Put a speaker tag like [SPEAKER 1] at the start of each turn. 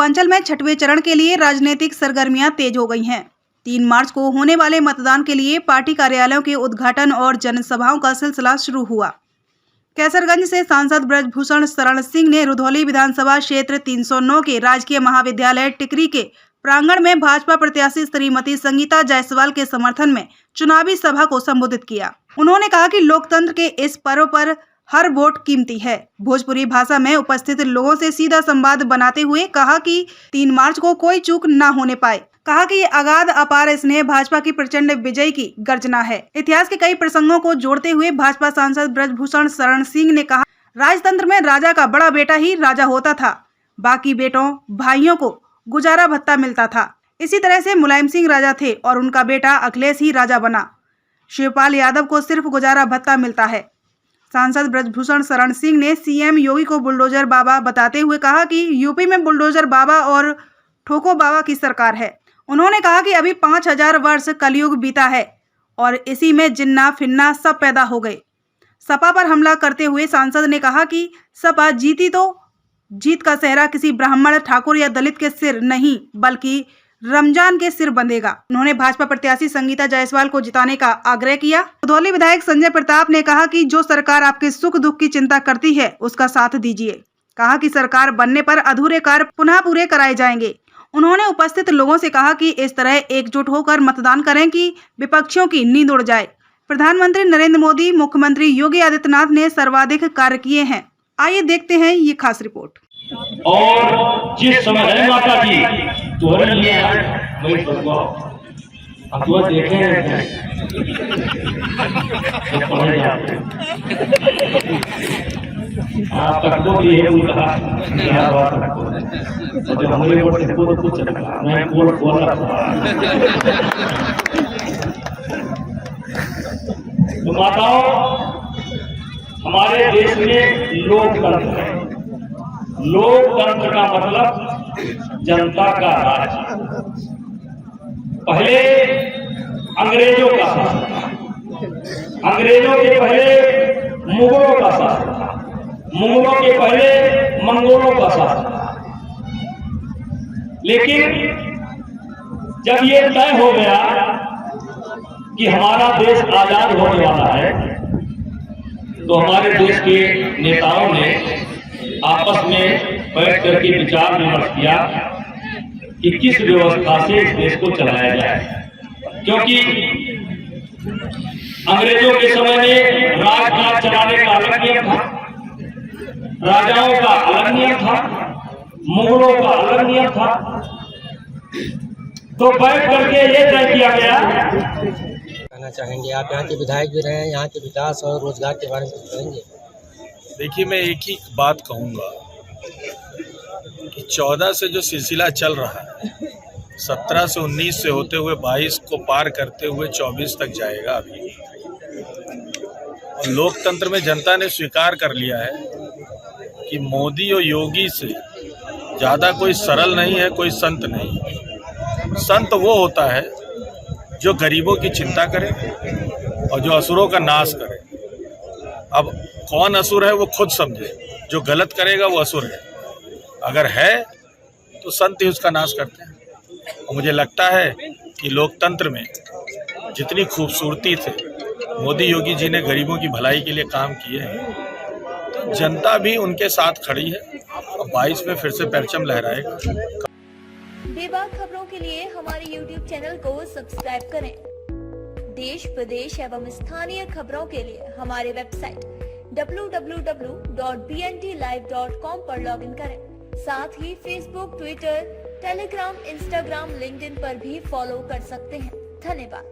[SPEAKER 1] पूर्वांचल में छठवें चरण के लिए राजनीतिक सरगर्मियां तेज हो गई हैं। 3 मार्च को होने वाले मतदान के लिए पार्टी कार्यालयों के उद्घाटन और जनसभाओं का सिलसिला शुरू हुआ। कैसरगंज से सांसद ब्रजभूषण शरण सिंह ने रुधौली विधानसभा क्षेत्र 309 के राजकीय महाविद्यालय टिकरी के प्रांगण में भाजपा प्रत्याशी श्रीमती संगीता जायसवाल के समर्थन में चुनावी सभा को संबोधित किया। उन्होंने कहा कि लोकतंत्र के इस पर्व पर हर वोट कीमती है। भोजपुरी भाषा में उपस्थित लोगों से सीधा संवाद बनाते हुए कहा कि 3 मार्च को कोई चूक न होने पाए। कहा कि ये अगाध अपार स्नेह भाजपा की प्रचंड विजय की गर्जना है। इतिहास के कई प्रसंगों को जोड़ते हुए भाजपा सांसद ब्रजभूषण शरण सिंह ने कहा, राजतंत्र में राजा का बड़ा बेटा ही राजा होता था, बाकी बेटों भाइयों को गुजारा भत्ता मिलता था। इसी तरह से मुलायम सिंह राजा थे और उनका बेटा अखिलेश ही राजा बना। शिवपाल यादव को सिर्फ गुजारा भत्ता मिलता है। सांसद ब्रजभूषण शरण सिंह ने सीएम योगी को बुलडोजर बाबा बताते हुए कहा कि यूपी में बुलडोजर बाबा और ठोको बाबा की सरकार है। उन्होंने कहा कि अभी 5000 वर्ष कलयुग बीता है और इसी में जिन्ना फिन्ना सब पैदा हो गए। सपा पर हमला करते हुए सांसद ने कहा कि सपा जीती तो जीत का सेहरा किसी ब्राह्मण, ठाकुर या दलित के सिर नहीं बल्कि रमजान के सिर बंधेगा। उन्होंने भाजपा प्रत्याशी संगीता जायसवाल को जिताने का आग्रह किया। रुधौली विधायक संजय प्रताप ने कहा कि जो सरकार आपके सुख दुख की चिंता करती है उसका साथ दीजिए। कहा कि सरकार बनने पर अधूरे कार्य पुनः पूरे कराए जाएंगे। उन्होंने उपस्थित लोगों से कहा कि इस तरह एकजुट होकर मतदान करें कि विपक्षियों की नींद उड़ जाए। प्रधानमंत्री नरेंद्र मोदी, मुख्यमंत्री योगी आदित्यनाथ ने सर्वाधिक कार्य किए हैं। आइए देखते हैं ये खास रिपोर्ट।
[SPEAKER 2] और जिस समय माता जी तोरण लिए वही तो अब वो देखे आप तक तो ये कहा क्या बात है जब हमारे ऊपर से खुद कुछ मैं बोल रहा था। तो माताओं, हमारे देश में लोकतंत्र है। लोकतंत्र का मतलब जनता का राज। पहले अंग्रेजों का शासन था, अंग्रेजों के पहले मुगलों का शासन था, मुगलों के पहले मंगोलों का शासन था। लेकिन जब ये तय हो गया कि हमारा देश आजाद होने वाला है, तो हमारे देश के नेताओं ने आपस में बैठ करके विचार विमर्श किया कि किस व्यवस्था से इस देश को चलाया जाए। क्योंकि अंग्रेजों के समय में राजकाज चलाने का अलग नियम था, राजाओं का अलग नियम था, मुगलों का अलग नियम था। तो बैठ करके ये तय किया गया।
[SPEAKER 3] कहना चाहेंगे आप यहाँ के विधायक भी रहे हैं, यहाँ के विकास और रोजगार के बारे में कहेंगे?
[SPEAKER 4] देखिए, मैं एक ही बात कहूँगा कि 14 से जो सिलसिला चल रहा है, 17 से 19 से होते हुए 22 को पार करते हुए 24 तक जाएगा अभी। और लोकतंत्र में जनता ने स्वीकार कर लिया है कि मोदी और योगी से ज़्यादा कोई सरल नहीं है, कोई संत नहीं। संत वो होता है जो गरीबों की चिंता करे और जो असुरों का नाश करे। अब कौन असुर है वो खुद समझे, जो गलत करेगा वो असुर है। अगर है तो संत ही उसका नाश करते हैं। और मुझे लगता है कि लोकतंत्र में जितनी खूबसूरती से मोदी योगी जी ने गरीबों की भलाई के लिए काम किए हैं, तो जनता भी उनके साथ खड़ी है और 22 में फिर से परचम लहराएगा।
[SPEAKER 5] बेबाक खबरों के लिए हमारे YouTube चैनल को सब्सक्राइब करें। देश, प्रदेश एवं स्थानीय खबरों के लिए हमारे वेबसाइट www.bntlive.com पर लॉगिन करें। साथ ही Facebook, Twitter, Telegram, Instagram, LinkedIn पर भी फॉलो कर सकते हैं। धन्यवाद।